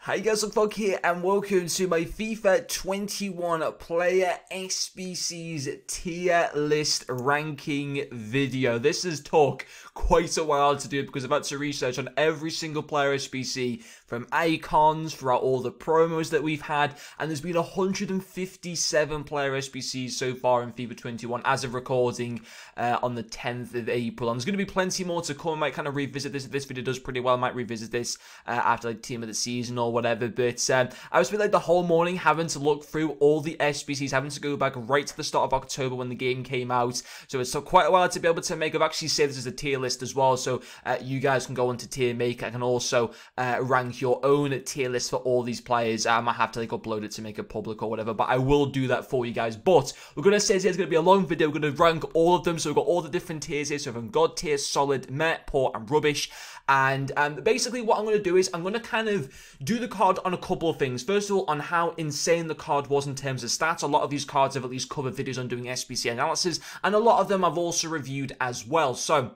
Hi guys, Hwang here and welcome to my FIFA 21 player SBC's tier list ranking video. This has took quite a while to do because I've had to research on every single player SBC from icons throughout all the promos that we've had, and there's been 157 player SBCs so far in FIFA 21 as of recording on the 10th of April. And there's going to be plenty more to come. I might kind of revisit this if this video does pretty well. I might revisit this after like team of the season or whatever, but I was spent like the whole morning having to look through all the SBCs, having to go back right to the start of October when the game came out, so it took quite a while to be able to make. I've actually saved this as a tier list as well, so you guys can go into tier maker. I can also rank your own tier list for all these players. I might have to like upload it to make it public or whatever, but I will do that for you guys. But we're going to say it's going to be a long video. We're going to rank all of them, so we've got all the different tiers here, so from God tier, solid, meh, poor and rubbish. And basically what I'm going to do is I'm going to kind of do the card on a couple of things. First of all, on how insane the card was in terms of stats. A lot of these cards have at least covered videos on doing SBC analysis, and a lot of them I've also reviewed as well. So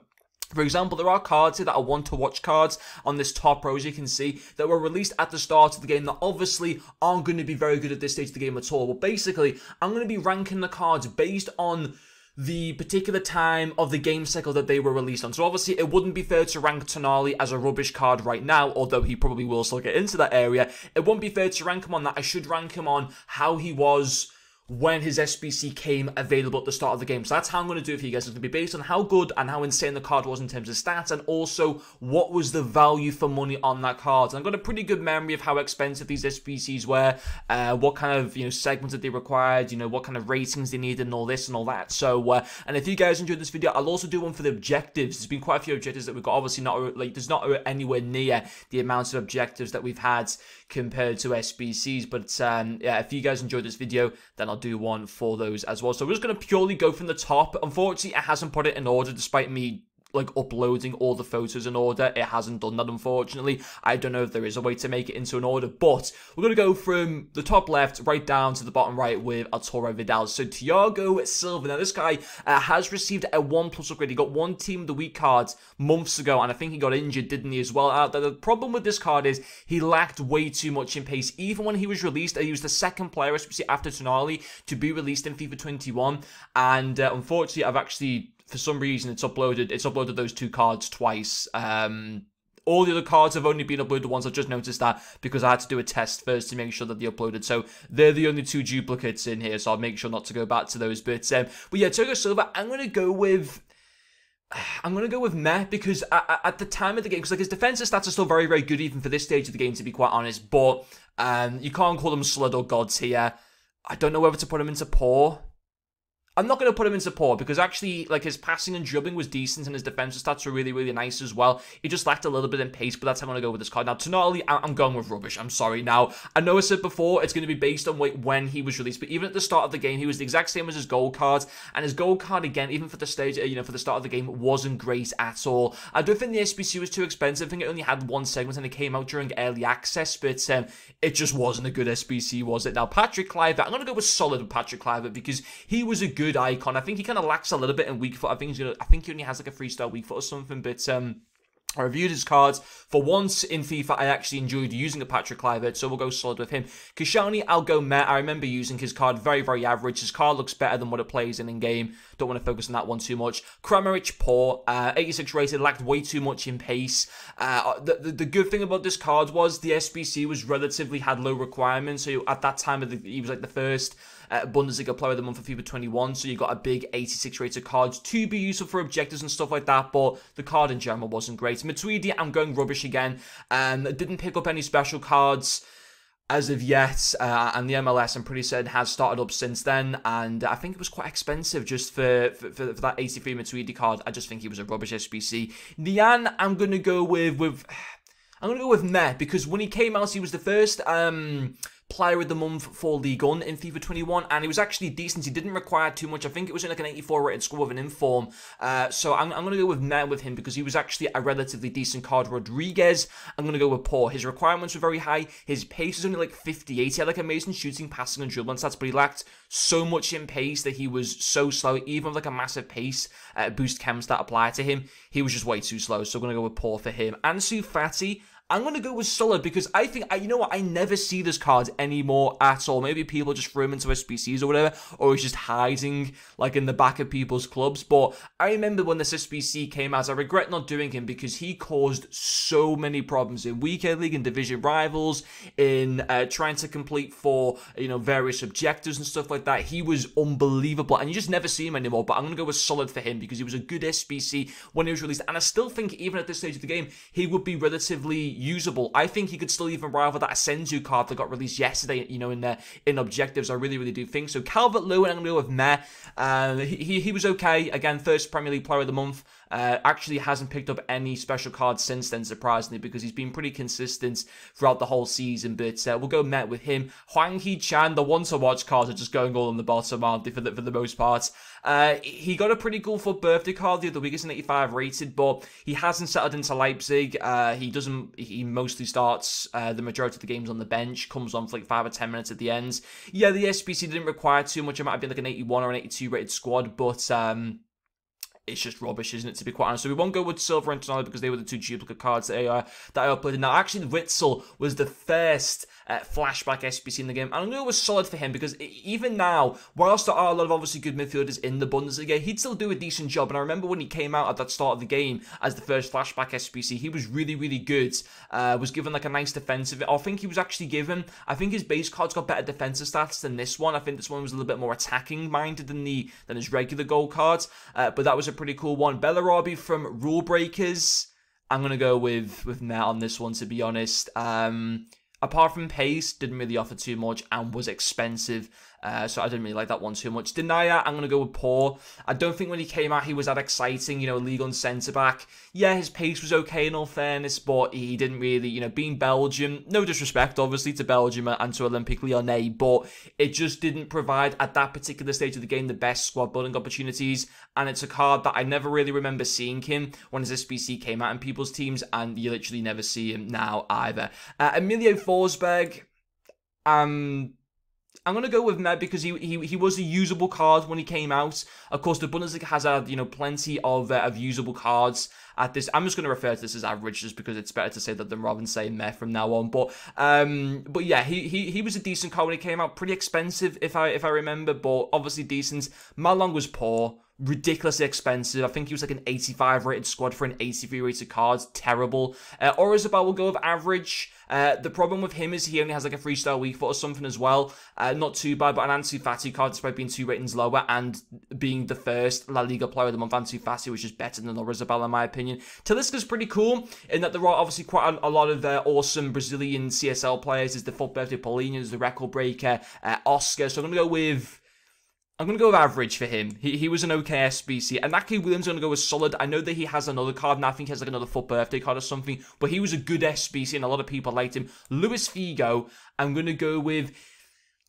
for example, there are cards here that are want-to-watch cards on this top row, as you can see, that were released at the start of the game that obviously aren't going to be very good at this stage of the game at all. But basically, I'm going to be ranking the cards based on the particular time of the game cycle that they were released on. So obviously it wouldn't be fair to rank Tonali as a rubbish card right now, although he probably will still get into that area. It won't be fair to rank him on that. I should rank him on how he was when his SBC came available at the start of the game. So that's how I'm going to do it for you guys. It's going to be based on how good and how insane the card was in terms of stats, and also what was the value for money on that card. And I've got a pretty good memory of how expensive these SBCs were, what kind of segments that they required, what kind of ratings they needed, and all this and all that. So and if you guys enjoyed this video, I'll also do one for the objectives. There's been quite a few objectives that we've got. Obviously not like there's not anywhere near the amount of objectives that we've had compared to SBCs, but yeah, if you guys enjoyed this video, then I'll do one for those as well. So we're just going to purely go from the top. Unfortunately, it hasn't put it in order despite me like uploading all the photos in order. It hasn't done that, unfortunately. I don't know if there is a way to make it into an order, but we're going to go from the top left right down to the bottom right with Arturo Vidal. So Thiago Silva, now this guy has received a 1+ upgrade. He got one Team of the Week card months ago, and I think he got injured, didn't he, as well? The problem with this card is he lacked way too much in pace. Even when he was released, he was the second player, especially after Tonali, to be released in FIFA 21, and unfortunately, I've actually, for some reason, it's uploaded those two cards twice. All the other cards have only been uploaded once. I've just noticed that because I had to do a test first to make sure that they uploaded. So they're the only two duplicates in here, so I'll make sure not to go back to those. But yeah, Thiago Silva, I'm going to go with meh, because at the time of the game, because like his defensive stats are still very, very good even for this stage of the game, to be quite honest. But you can't call them slud or gods here. I don't know whether to put him into poor. I'm not going to put him into poor because actually, like, his passing and dribbling was decent and his defensive stats were really, really nice as well. He just lacked a little bit in pace, but that's how I'm going to go with this card. Now, Tonali, I'm going with rubbish. I'm sorry. Now, I know I said before it's going to be based on when he was released, but even at the start of the game, he was the exact same as his gold card, and his gold card, again, even for the stage, for the start of the game, wasn't great at all. I don't think the SBC was too expensive. I think it only had one segment and it came out during early access, but it just wasn't a good SBC, was it? Now, Patrick Kluivert, I'm going to go with solid with Patrick Kluivert because he was a good icon. I think he kind of lacks a little bit in weak foot. I think he only has like a 3-star weak foot or something, but I reviewed his cards. For once in FIFA, I actually enjoyed using a Patrick Kluivert, so we'll go solid with him. Koscielny, I'll go meh. I remember using his card very, very average. His card looks better than what it plays in-game. Don't want to focus on that one too much. Kramaric, poor. 86 rated, lacked way too much in pace. The good thing about this card was the SBC had low requirements, so at that time, he was like the first Bundesliga player of the month for FIFA 21, so you got a big 86 rated card to be useful for objectives and stuff like that, but the card in general wasn't great. Matuidi, I'm going rubbish again. Didn't pick up any special cards as of yet, and the MLS, I'm pretty certain, has started up since then, and I think it was quite expensive just for that 83 Matuidi card. I just think he was a rubbish SBC. Nian, I'm going to go with meh, because when he came out, he was the first player of the month for Ligue 1 in FIFA 21, and he was actually decent. He didn't require too much. I think it was in like an 84 rated score with an inform. So I'm going to go with meh with him because he was actually a relatively decent card. Rodriguez, I'm going to go with poor. His requirements were very high. His pace was only like 58. He had like amazing shooting, passing, and dribbling stats, but he lacked so much in pace that he was so slow. Even with like a massive pace boost chem stat applied to him, he was just way too slow. So I'm going to go with poor for him. Ansu Fati, I'm going to go with solid because I think, you know what, I never see this card anymore at all. Maybe people just throw him into SBCs or whatever, or he's just hiding like in the back of people's clubs. But I remember when this SBC came out, I regret not doing him because he caused so many problems in Weekend League and Division Rivals, in trying to complete for, various objectives and stuff like that. He was unbelievable, and you just never see him anymore. But I'm going to go with solid for him because he was a good SBC when he was released, and I still think even at this stage of the game, he would be relatively usable. I think he could still even rival that Asenzu card that got released yesterday, in objectives. I really, really do think so. Calvert-Lewin, I'm going to go with meh. He was okay. Again, first Premier League Player of the Month. Actually hasn't picked up any special cards since then, surprisingly, because he's been pretty consistent throughout the whole season. But we'll go meh with him. Hwang Hee Chan, the one-to-watch cards are just going all on the bottom, aren't they, for the most part. He got a pretty cool for birthday card the other week. It's an 85 rated, but he hasn't settled into Leipzig. He mostly starts the majority of the games on the bench, comes on for like 5 or 10 minutes at the end. Yeah, the SBC didn't require too much. It might have been like an 81 or an 82 rated squad, but it's just rubbish, isn't it, to be quite honest? So we won't go with Silver and Tonali because they were the two duplicate cards that I uploaded. Now, actually, Witzel was the first flashback SBC in the game. And I'm going to go with solid for him because even now, whilst there are a lot of obviously good midfielders in the Bundesliga, he'd still do a decent job. And I remember when he came out at that start of the game as the first flashback SBC, he was really, really good. Was given like a nice defensive. I think he was actually given, I think his base cards got better defensive stats than this one. I think this one was a little bit more attacking minded than his regular goal cards. But that was a pretty cool one. Bellarabi from Rule Breakers. I'm going to go with meh on this one, to be honest. Apart from pace, didn't really offer too much and was expensive. So I didn't really like that one too much. Denia, I'm going to go with poor. I don't think when he came out, he was that exciting, league on centre-back. Yeah, his pace was okay in all fairness, but he didn't really, being Belgium, no disrespect, obviously, to Belgium and to Olympique Lyonnais, but it just didn't provide, at that particular stage of the game, the best squad-building opportunities, and it's a card that I never really remember seeing him when his SBC came out in people's teams, and you literally never see him now either. Emilio Forsberg, I'm going to go with meh because he was a usable card when he came out. Of course, the Bundesliga has had, plenty of usable cards at this. I'm just going to refer to this as average just because it's better to say that than rather than say meh from now on. But yeah, he was a decent card when he came out. Pretty expensive if I remember, but obviously decent. Malong was poor. Ridiculously expensive. I think he was like an 85 rated squad for an 83 rated card. Terrible. Orizabal will go with average. The problem with him is he only has like a 3-star weak foot or something as well. Not too bad, but an Ansu Fati card despite being 2 ratings lower and being the first La Liga player of the month. Ansu Fati was just better than Orizabal in my opinion. Talisca's pretty cool in that there are obviously quite a lot of awesome Brazilian CSL players. There's the Full Birthday Paulinho, there's the Record Breaker, Oscar. So I'm going to go with average for him. He was an okay SBC. And Naki Williams, I'm going to go with solid. I know that he has another card, and I think he has like another Foot Birthday card or something, but he was a good SBC, and a lot of people liked him. Luis Figo, I'm going to go with,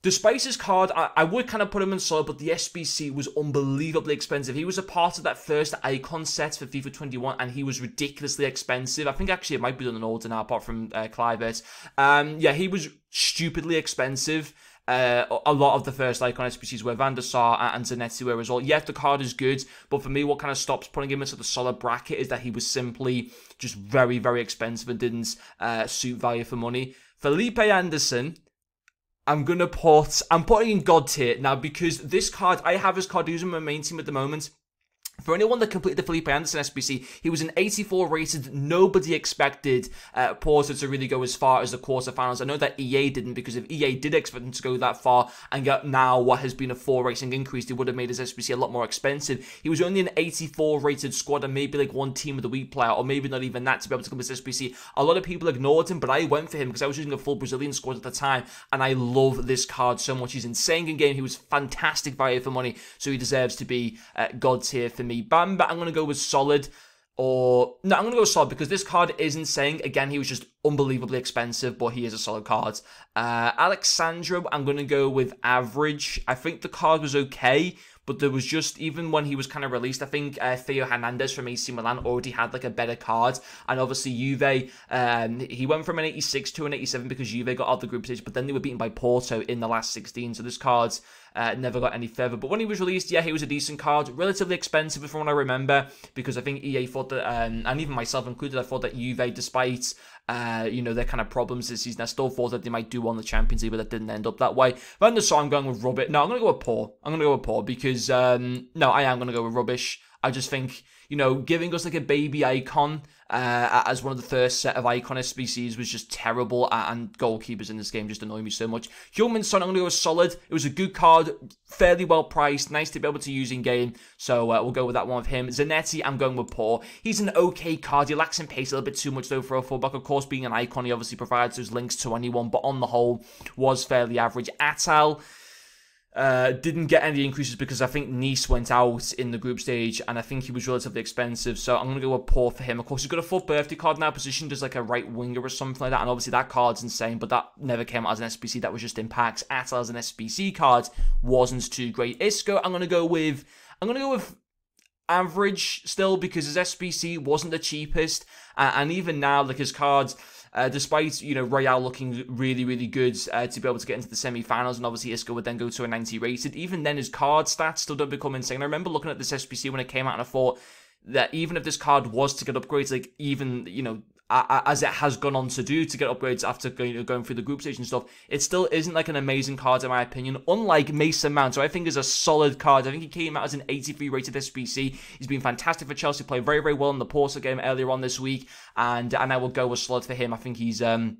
despite his card, I would kind of put him in solid, but the SBC was unbelievably expensive. He was a part of that first icon set for FIFA 21, and he was ridiculously expensive. I think actually it might be done in order now, apart from Kluivert. Yeah, he was stupidly expensive. A lot of the first icon SBCs were Van der Sar and Zanetti were as well. Yes, the card is good, but for me, what kind of stops putting him into the solid bracket is that he was simply just very, very expensive and didn't suit value for money. Felipe Anderson, I'm putting in God tier now because this card, I have his card, he's in my main team at the moment. For anyone that completed the Felipe Anderson SBC, he was an 84 rated. Nobody expected Porto to really go as far as the quarterfinals. I know that EA didn't, because if EA did expect him to go that far and get now what has been a 4 rating increase, they would have made his SBC a lot more expensive. He was only an 84 rated squad and maybe like one team of the week player, or maybe not even that, to be able to complete this SBC. A lot of people ignored him, but I went for him because I was using a full Brazilian squad at the time, and I love this card so much. He's insane in game. He was fantastic value for money, so he deserves to be God tier for me. Bamba, I'm going to go with solid. I'm going to go with solid because this card is insane. Again, he was just unbelievably expensive, but he is a solid card. Alexandro, I'm going to go with average. I think the card was okay, but there was just, even when he was kind of released, I think Theo Hernandez from AC Milan already had like a better card. And obviously Juve, he went from an 86 to an 87 because Juve got out of the group stage, but then they were beaten by Porto in the last 16. So this card's never got any further. But when he was released, yeah, he was a decent card. Relatively expensive from what I remember, because I think EA thought that, and even myself included, I thought that Juve, despite you know, their kind of problems this season. I still thought that they might do well in the Champions League, but that didn't end up that way. Van der Sar, I'm going with rubbish. No, I'm going to go with poor. I'm going to go with poor because, no, I am going to go with rubbish. I just think, you know, giving us like a baby icon as one of the first set of icon SBCs was just terrible, and goalkeepers in this game just annoy me so much. Heung-min Son, I'm going to go with solid. It was a good card, fairly well priced, nice to be able to use in game, so we'll go with that one with him. Zanetti, I'm going with poor. He's an okay card. He lacks in pace a little bit too much though for a fullback. Of course, being an icon, he obviously provides those links to anyone, but on the whole, was fairly average. Atal didn't get any increases because I think Nice went out in the group stage, and I think he was relatively expensive, so I'm going to go with poor for him. Of course, he's got a full birthday card now, positioned as like a right winger or something like that, and obviously that card's insane, but that never came out as an SBC, that was just in packs. Atal as an SBC card wasn't too great. Isco, I'm going to go with average still, because his SBC wasn't the cheapest, and even now, like, his cards, despite, you know, Royale looking really, really good to be able to get into the semi-finals, and obviously Isco would then go to a 90 rated, even then his card stats still don't become insane. I remember looking at this SBC when it came out, and I thought that even if this card was to get upgrades, like, even, you know, as it has gone on to do to get upgrades after going through the group stage and stuff, it still isn't like an amazing card in my opinion, unlike Mason Mount, who I think is a solid card. I think he came out as an 83 rated SBC. He's been fantastic for Chelsea, played very, very well in the Porto game earlier on this week, and I will go with solid for him. I think he's a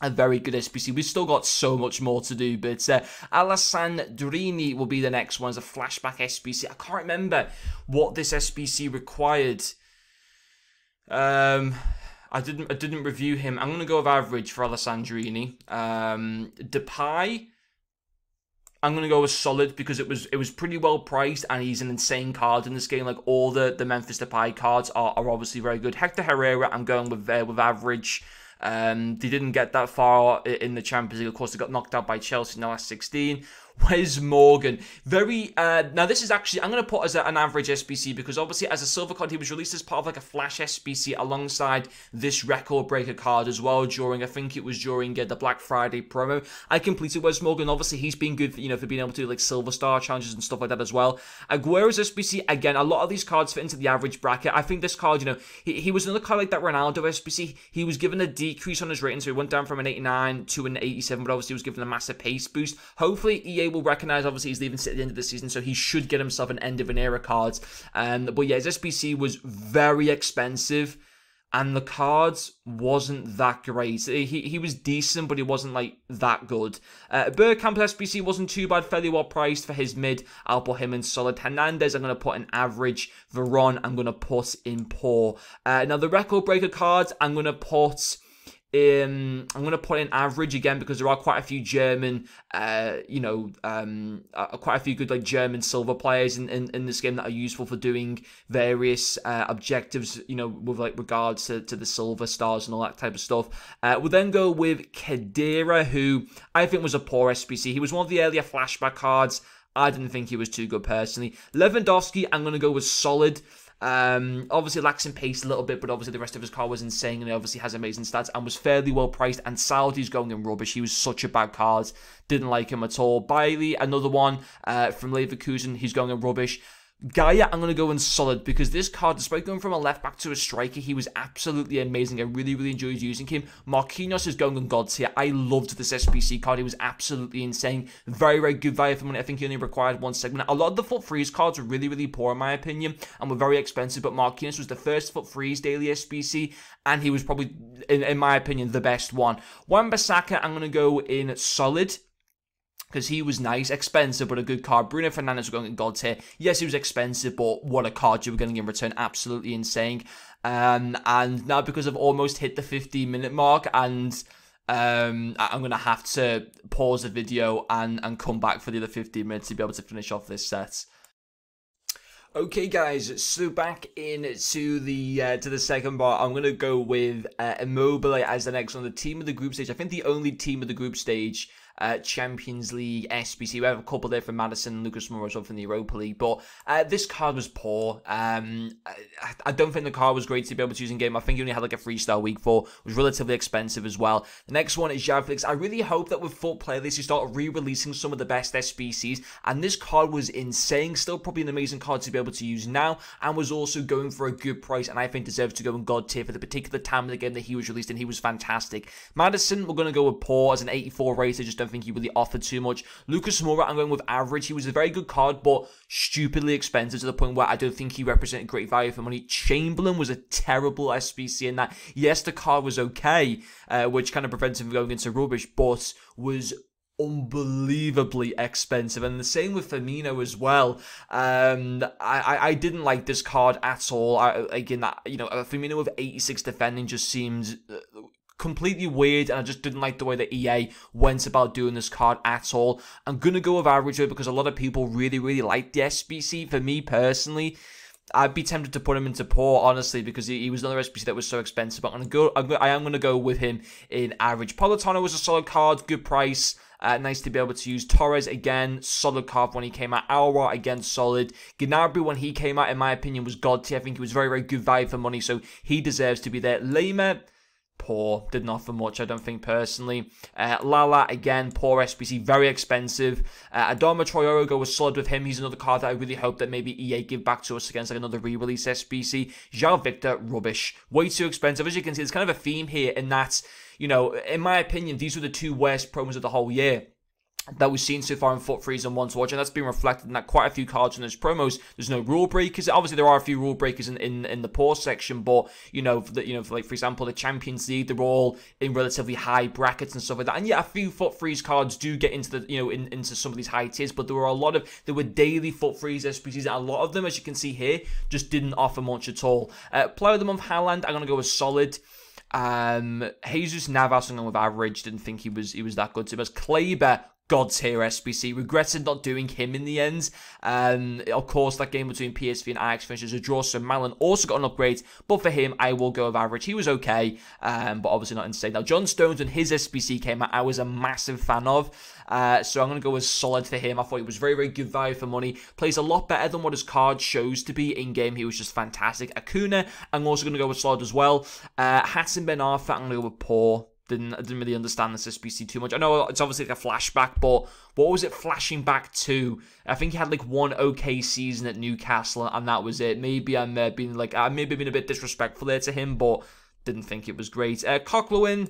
very good SBC. We've still got so much more to do, but Alessandrini will be the next one as a flashback SBC. I can't remember what this SBC required. I didn't review him. I'm going to go with average for Alessandrini. Depay, I'm going to go with solid because it was pretty well priced, and he's an insane card in this game. Like, all the Memphis Depay cards are obviously very good. Hector Herrera, I'm going with average. They didn't get that far in the Champions League. Of course, they got knocked out by Chelsea in the last 16. Wes Morgan, very, now this is actually, I'm going to put as an average SBC, because obviously as a silver card, he was released as part of like a flash SBC alongside this record breaker card as well I think it was during the Black Friday promo. I completed Wes Morgan. Obviously he's been good for, you know, for being able to do like silver star challenges and stuff like that as well. Aguero's SBC, again, a lot of these cards fit into the average bracket. I think this card, you know, he was another card like that Ronaldo SBC. He was given a decrease on his rating, so he went down from an 89 to an 87, but obviously he was given a massive pace boost. Hopefully EA will recognize, obviously he's leaving City at the end of the season, so he should get himself an end of an era card. But yeah, his SBC was very expensive, and the cards wasn't that great. He was decent, but he wasn't like that good. Bergkamp's SBC wasn't too bad, fairly well priced for his mid. I'll put him in solid. Hernandez, I'm going to put in average. Veron, I'm going to put in poor. Now the record breaker cards, I'm going to put in average again, because there are quite a few German, quite a few good like German silver players in this game that are useful for doing various objectives, you know, with like regards to the silver stars and all that type of stuff. We'll then go with Khedira, who I think was a poor SBC. He was one of the earlier flashback cards. I didn't think he was too good personally. Lewandowski, I'm going to go with solid. Obviously lacks in pace a little bit, but obviously the rest of his car was insane, and he obviously has amazing stats and was fairly well priced. And Saudi's going in rubbish. He was such a bad card. Didn't like him at all. Bailey, another one from Leverkusen. He's going in rubbish. Gaia, I'm going to go in solid, because this card, despite going from a left back to a striker, he was absolutely amazing. I really, really enjoyed using him. Marquinos is going in gods here. I loved this SBC card. He was absolutely insane. Very, very good value for money. I think he only required one segment. A lot of the foot freeze cards were really, really poor in my opinion, and were very expensive, but Marquinhos was the first foot freeze daily SBC, and he was probably, in my opinion, the best one. Wan-Bissaka, I'm going to go in solid, because he was nice, expensive, but a good card. Bruno Fernandes was going in gods here. Yes, he was expensive, but what a card you were getting in return. Absolutely insane. And now, because I've almost hit the 15-minute mark, and I'm going to have to pause the video and come back for the other 15 minutes to be able to finish off this set. Okay, guys, so back into the second part. I'm going to go with Immobile as the next one, the team of the group stage. I think the only team of the group stage Champions League SBC. We have a couple there from Madison and Lucas Moura from the Europa League, but this card was poor. I don't think the card was great to be able to use in game. I think he only had like a 3-star week 4. It was relatively expensive as well. The next one is Javlix. I really hope that with full playlists you start re-releasing some of the best SBCs, and this card was insane. Still probably an amazing card to be able to use now, and was also going for a good price, and I think deserves to go in God tier for the particular time of the game that he was released in. He was fantastic. Madison, we're going to go with poor as an 84 rate. I just don't think he really offered too much. Lucas Moura, I'm going with average. He was a very good card, but stupidly expensive to the point where I don't think he represented great value for money. Chamberlain was a terrible SBC in that. Yes, the card was okay, which kind of prevents him from going into rubbish, but was unbelievably expensive. And the same with Firmino as well. I didn't like this card at all. Again, Firmino with 86 defending just seems completely weird, and I just didn't like the way that EA went about doing this card at all. I'm gonna go with average here because a lot of people really like the SBC. For me personally, I'd be tempted to put him into poor, honestly, because he was another SBC that was so expensive. But I am going to go with him in average. Politano was a solid card, good price. Nice to be able to use. Torres, again, solid card when he came out. Aura, again, solid. Gnabry, when he came out, in my opinion, was god tier. I think he was very good value for money, so he deserves to be there. Lema, poor, didn't offer much, I don't think, personally. Lala, again, poor SBC, very expensive. Adama Traore was solid with him. He's another card that I really hope that maybe EA give back to us against like another re-release SBC. João Victor, rubbish. Way too expensive. As you can see, there's kind of a theme here in that, in my opinion, these were the two worst promos of the whole year that we've seen so far in Foot Freeze and One to Watch, and that's been reflected in that quite a few cards in those promos. There's no rule breakers. Obviously, there are a few rule breakers in the poor section, but for example, the Champions League, they're all in relatively high brackets and stuff like that. And yeah, a few Foot Freeze cards do get into the into some of these high tiers, but there were daily Foot Freeze SPCs, and a lot of them, as you can see here, just didn't offer much at all. Player of the Month, Haaland, I'm gonna go with solid. Jesus Navas, I'm going with average. Didn't think he was that good to us. Kleber, god tier SBC. Regretted not doing him in the end. Of course, that game between PSV and Ajax finishes a draw, so Malin also got an upgrade, but for him, I will go with average. He was okay, but obviously not insane. Now, John Stones, when his SBC came out, I was a massive fan of, so I'm going to go with solid for him. I thought he was very good value for money. Plays a lot better than what his card shows to be in-game. He was just fantastic. Acuna, I'm also going to go with solid as well. Hassan Ben Arfa, I'm going to go with poor. Didn't really understand this SBC too much. I know it's obviously like a flashback, but what was it flashing back to? I think he had like one okay season at Newcastle, and that was it. Maybe I'm being a bit disrespectful there to him, but didn't think it was great. Coquelin,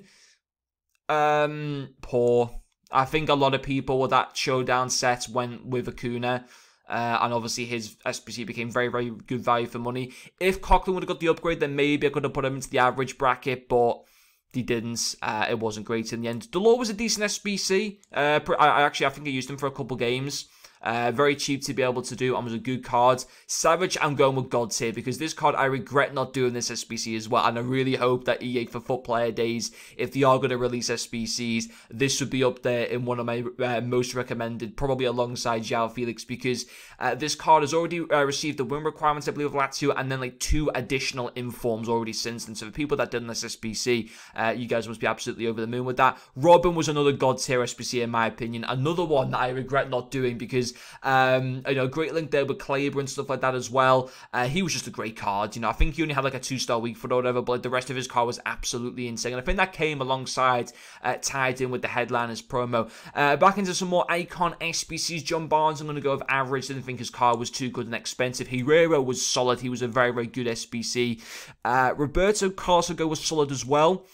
poor. I think a lot of people with that showdown set went with Acuna. And obviously his SBC became very good value for money. If Coquelin would have got the upgrade, then maybe I could have put him into the average bracket, but he didn't. It wasn't great in the end. Delors was a decent SBC. I think I used him for a couple games. Very cheap to be able to do, and was a good card. Savage, I'm going with God tier, because this card, I regret not doing this SBC as well, and I really hope that EA for Foot Player Days, if they are going to release SBCs, this would be up there in one of my most recommended, probably alongside João Felix, because this card has already received the win requirements, I believe, of Lazio, and then like 2 additional informs already since then. So for people that did this SBC, you guys must be absolutely over the moon with that. Robin was another God tier SBC in my opinion, another one that I regret not doing, because great link there with Kleber and stuff like that as well. He was just a great card. I think he only had like a 2-star week for it or whatever, but the rest of his card was absolutely insane. And I think that came alongside, tied in with the headliners promo. Back into some more icon SBCs. John Barnes, I'm going to go with average. Didn't think his card was too good and expensive. Herrera was solid. He was a very good SBC. Roberto Carlos was solid as well.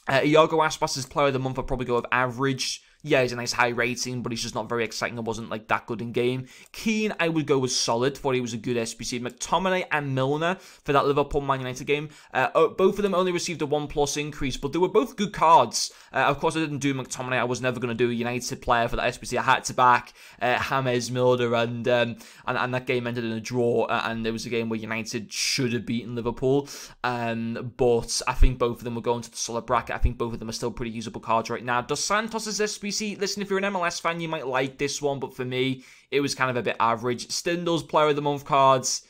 Iago Aspas is Player of the Month. I'll probably go with average. Yeah, he's a nice high rating, but he's just not very exciting. It wasn't like that good in game. Keane, I would go with solid. Thought he was a good SBC. McTominay and Milner for that Liverpool-Man United game. Both of them only received a 1+ increase, but they were both good cards. Of course, I didn't do McTominay. I was never going to do a United player for that SBC. I had to back James Milner, and that game ended in a draw, and it was a game where United should have beaten Liverpool. But I think both of them were going to the solid bracket. I think both of them are still pretty usable cards right now. Dos Santos' SBC. Listen, if you're an MLS fan, you might like this one, but for me, it was kind of a bit average. Stindl's Player of the Month cards,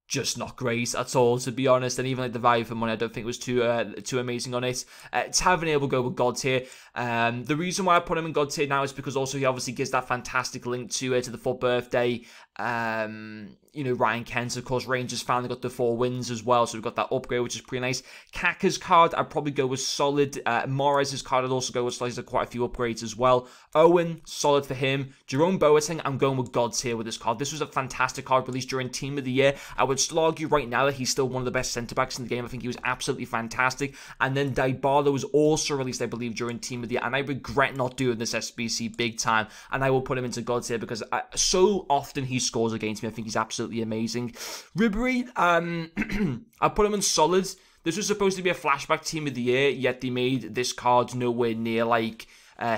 just not great at all, to be honest. And even like the value for money, I don't think it was too amazing on it. Tavernier will go with God tier. The reason why I put him in God tier now is because also he obviously gives that fantastic link to the Foot Birthday You know, Ryan Kent, of course, Rangers finally got the 4 wins as well, so we've got that upgrade, which is pretty nice. Kaka's card, I'd probably go with solid. Morris's card, I'd also go with solid. There's quite a few upgrades as well. Owen, solid for him. Jerome Boateng, I'm going with God tier with this card. This was a fantastic card released during Team of the Year. I would still argue right now that he's still one of the best centre-backs in the game. I think he was absolutely fantastic. And then Dybala was also released, I believe, during Team of the Year, and I regret not doing this SBC big time, and I will put him into God tier because so often he scores against me. I think he's absolutely amazing. Ribery, I put him in solid. This was supposed to be a flashback Team of the Year, yet they made this card nowhere near like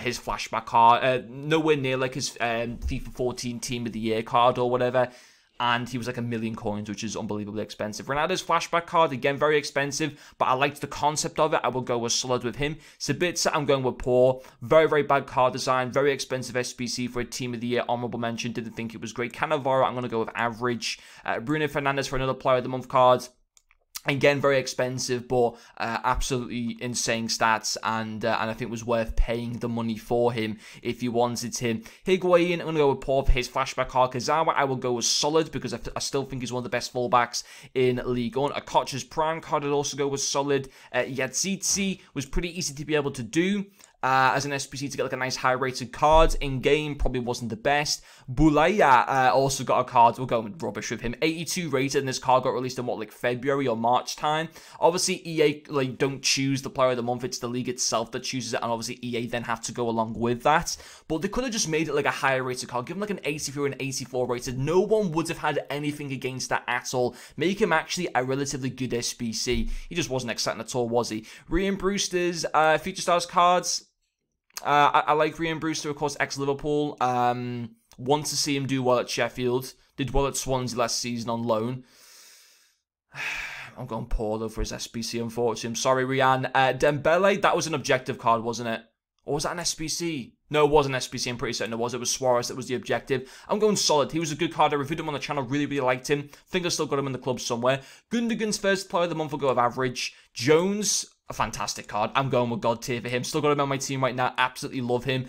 his flashback card, nowhere near like his FIFA 14 Team of the Year card or whatever. And he was like 1 million coins, which is unbelievably expensive. Ronaldo's flashback card, again, very expensive, but I liked the concept of it. I will go with solid with him. Sabitzer, I'm going with poor. Very, very bad card design. Very expensive SBC for a Team of the Year. Honorable mention. Didn't think it was great. Cannavaro, I'm going to go with average. Bruno Fernandes for another Player of the Month card. Again, very expensive, but absolutely insane stats, and I think was worth paying the money for him if you wanted him. Higuain, I'm going to go with poor for his flashback card. Kazawa, I will go with solid because I still think he's one of the best fullbacks in Ligue 1. Akocha's prime card, I'd also go with solid. Yatsitsi was pretty easy to be able to do. As an SPC to get like a nice high rated card in game, probably wasn't the best. Bulaya also got a card. We're going with rubbish with him. 82 rated, and this card got released in what, like February or March time. Obviously EA like don't choose the Player of the Month, it's the league itself that chooses it, and obviously EA then have to go along with that. But they could have just made it like a higher rated card, give him like an 83 or an 84 rated. No one would have had anything against that at all. Make him actually a relatively good SPC. He just wasn't exciting at all, was he? Ryan Brewster's Future Stars cards. I like Ryan Brewster, of course, ex-Liverpool. Want to see him do well at Sheffield. Did well at Swansea last season on loan. I'm going poor, though, for his SBC, unfortunately. I'm sorry, Ryan. Dembele, that was an objective card, wasn't it? Or was that an SBC? No, it was an SBC, I'm pretty certain it was. It was Suarez that was the objective. I'm going solid. He was a good card. I reviewed him on the channel. Really, really liked him. Think I still got him in the club somewhere. Gundogan's first Player of the Month will go with average. Jones, a fantastic card. I'm going with God tier for him. Still got him on my team right now. Absolutely love him.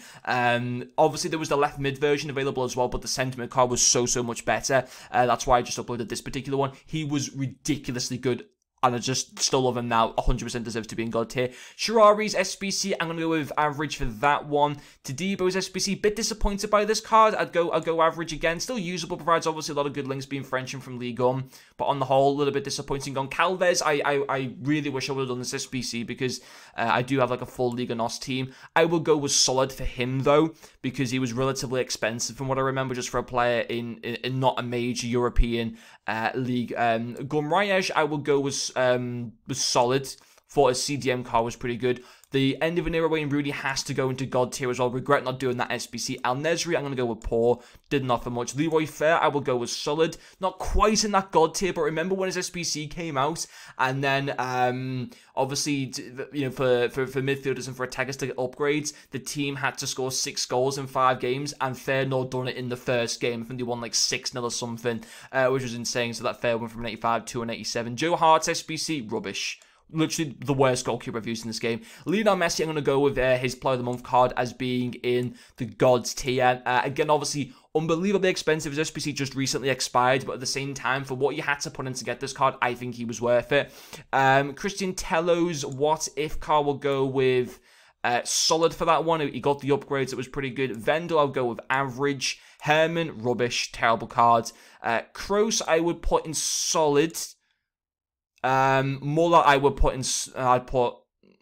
Obviously, there was the left mid version available as well, but the centre mid card was so much better. That's why I just uploaded this particular one. He was ridiculously good, and I just still love him now. 100% deserves to be in God tier. Sherrari's SBC, I'm going to go with average for that one. Tadebo's SBC, bit disappointed by this card. I'll go average again. Still usable, provides obviously a lot of good links being French and from Ligue 1. But on the whole, a little bit disappointing. On Calvez, I really wish I would have done this SBC because I do have like a full Liga NOS team. I will go with solid for him though, because he was relatively expensive from what I remember, just for a player in not a major European league. Gumrayej, I will go with solid. For his CDM card was pretty good. The end of an era Wayne Rooney has to go into God tier as well. Regret not doing that SBC. Al Nesri, I'm going to go with poor. Didn't offer much. Leroy Fair, I will go with solid. Not quite in that God tier, but remember when his SBC came out, and then obviously, you know, for midfielders and for attackers to get upgrades, the team had to score 6 goals in 5 games, and Fair not done it in the first game. I think they won like 6-0 or something, which was insane. So that Fair went from an 85 to an 87. Joe Hart's SBC, rubbish. Literally the worst goalkeeper I've used in this game. Leonardo Messi, I'm going to go with his Player of the Month card as being in the Gods tier. Again, obviously, unbelievably expensive. His SPC just recently expired, but at the same time, for what you had to put in to get this card, I think he was worth it. Christian Tello's What If card will go with solid for that one. He got the upgrades. It was pretty good. Vendel, I'll go with average. Herman, rubbish. Terrible card. Kroos, I would put in solid. Muller, I would put in, I'd put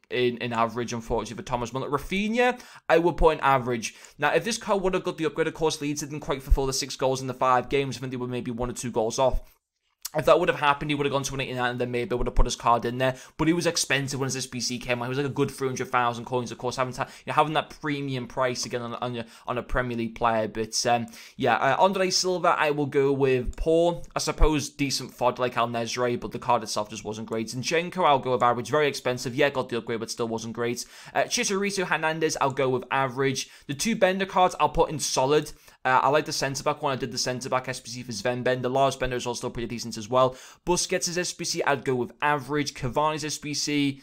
in average, unfortunately, for Thomas Muller. Rafinha, I would put in average. Now, if this card would have got the upgrade, of course, Leeds didn't quite fulfill the 6 goals in the 5 games. I think they were maybe 1 or 2 goals off. If that would have happened, he would have gone to an 89 and then maybe would have put his card in there. But he was expensive when his SBC came out. He was like a good 300,000 coins, of course, having that premium price again on a Premier League player. But yeah, Andre Silva, I will go with poor. I suppose decent FOD like Al Nesri, but the card itself just wasn't great. Zinchenko, I'll go with average. Very expensive. Yeah, got the upgrade, but still wasn't great. Chicharito Hernandez, I'll go with average. The 2 Bender cards, I'll put in solid. I like the centre-back one. I did the centre-back SPC for Sven Bender. Lars Bender is also pretty decent as well. Busquets' SPC, I'd go with average. Cavani's SPC,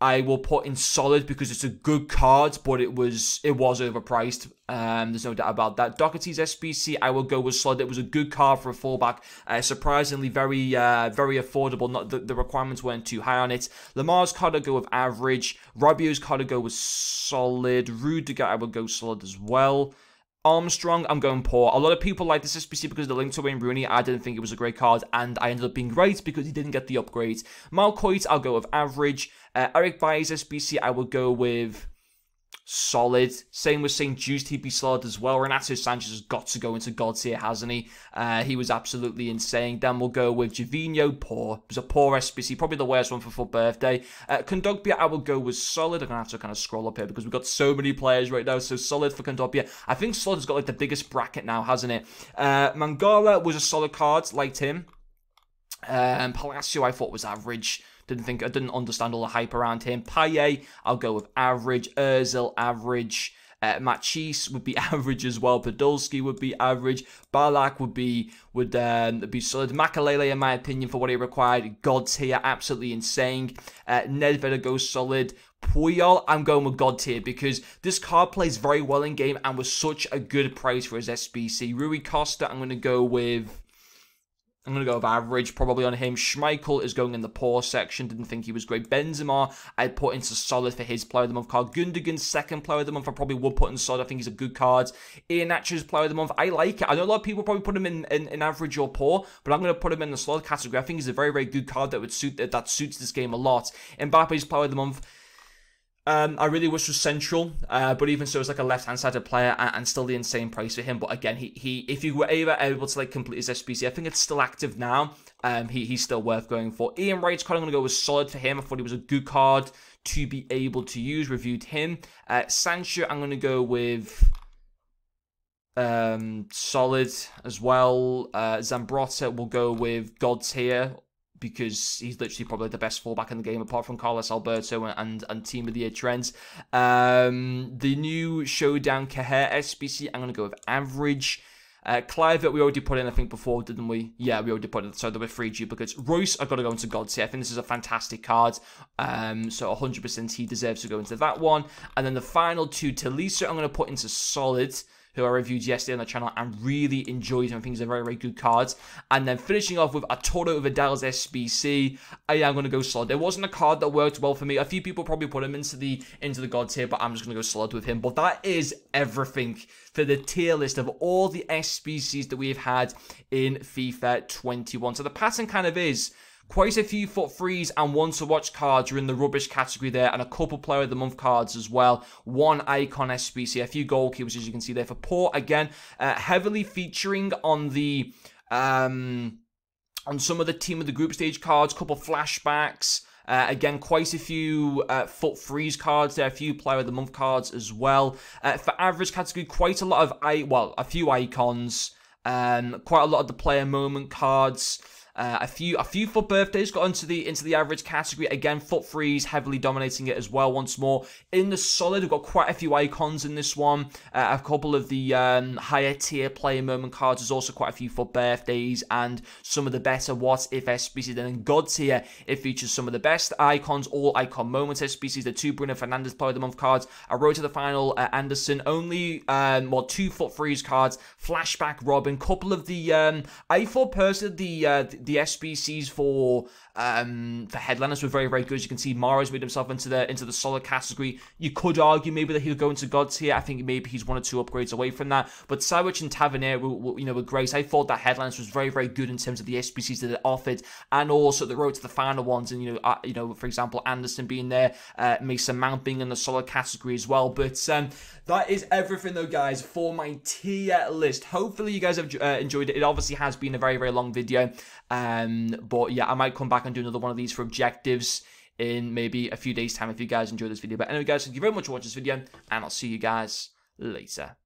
I will put in solid because it's a good card, but it was overpriced. There's no doubt about that. Doherty's SBC, I will go with solid. It was a good card for a fullback. Surprisingly, very affordable. Not the requirements weren't too high on it. Lamar's card, I'll go with average. Rabiot's card, I'll go with solid. Rudiger, I will go solid as well. Armstrong, I'm going poor. A lot of people like this SBC because of the link to Wayne Rooney. I didn't think it was a great card, and I ended up being great because he didn't get the upgrades. Malcoit, I'll go with average. Eric Bailly's SBC, I will go with solid. Same with St. Just, he'd be solid as well. Renato Sanchez has got to go into God tier, hasn't he? He was absolutely insane. Then we'll go with Javinho, poor. It was a poor SBC, probably the worst one for birthday. Kondogbia, I will go with solid. I'm going to have to kind of scroll up here because we've got so many players right now. So solid for Kondogbia. I think solid has got like the biggest bracket now, hasn't it? Mangala was a solid card, liked him. Palacio, I thought was average. I didn't understand all the hype around him. Payet, I'll go with average. Ozil, average. Machis would be average as well. Podolski would be average. Balak would be solid. Makalele, in my opinion, for what he required, God tier, absolutely insane. Nedved goes solid. Puyol, I'm going with God tier because this card plays very well in game and was such a good price for his SBC. Rui Costa, I'm going to go with average, probably on him. Schmeichel is going in the poor section. Didn't think he was great. Benzema, I'd put into solid for his player of the month card. Gundogan's second player of the month, I probably would put in solid. I think he's a good card. Iheanacho's player of the month, I like it. I know a lot of people probably put him in average or poor, but I'm going to put him in the solid category. I think he's a very, very good card that suits this game a lot. Mbappe's player of the month, I really wish was central, but even so, it's like a left-hand sided player and still the insane price for him. But again, he if you were able to like complete his SBC, I think it's still active now. He's still worth going for. Ian Wright's card, I'm going to go with solid for him. I thought he was a good card to be able to use. Reviewed him. Sancho, I'm going to go with solid as well. Zambrotta will go with God tier, because he's literally probably the best fullback in the game, apart from Carlos Alberto and Team of the Year trends. The new Showdown Caher SBC, I'm going to go with average. Clive, we already put in, I think, before, didn't we? Yeah, we already put in, so there were 3 duplicates. Royce, I've got to go into God tier. I think this is a fantastic card. So 100% he deserves to go into that one. And then the final 2, Taliso, I'm going to put into solid, who I reviewed yesterday on the channel and really enjoyed him. I think he's a very, very good card. And then finishing off with Arturo Vidal's SBC, I am going to go solid. It wasn't a card that worked well for me. A few people probably put him into the God tier, but I'm just going to go solid with him. But that is everything for the tier list of all the SBCs that we've had in FIFA 21. So the pattern kind of is quite a few foot threes and one to watch cards are in the rubbish category there, and a couple player of the month cards as well. 1 icon SBC, a few goalkeepers as you can see there for poor. Again, heavily featuring on the on some of the team of the group stage cards, couple flashbacks. Again, quite a few foot freeze cards there, a few player of the month cards as well. For average category, quite a lot of a few icons, quite a lot of the player moment cards. A few for birthdays got into the average category. Again, foot freeze heavily dominating it as well. Once more in the solid, we've got quite a few icons in this one. A couple of the higher tier player moment cards. There's also quite a few for birthdays and some of the better what if SBCs. Then in God tier, it features some of the best icons, all icon moments SBCs. The 2 Bruno Fernandes player of the month cards. I wrote to the final Anderson. Only 2 foot freeze cards. Flashback Robin. Couple of the I thought personally the SBCs for headliners were very, very good. As you can see, Mara's made himself into the solid category. You could argue maybe that he'll go into God tier. I think maybe he's 1 or 2 upgrades away from that. But Savic and Tavernier were great. I thought that headliners was very, very good in terms of the SBCs that it offered, and also the road to the final ones. And for example, Anderson being there, Mason Mount being in the solid category as well. But that is everything though, guys, for my tier list. Hopefully you guys have enjoyed it. It obviously has been a very, very long video. But yeah, I might come back and do another one of these for objectives in maybe a few days' time if you guys enjoyed this video. But anyway, guys, thank you very much for watching this video, and I'll see you guys later.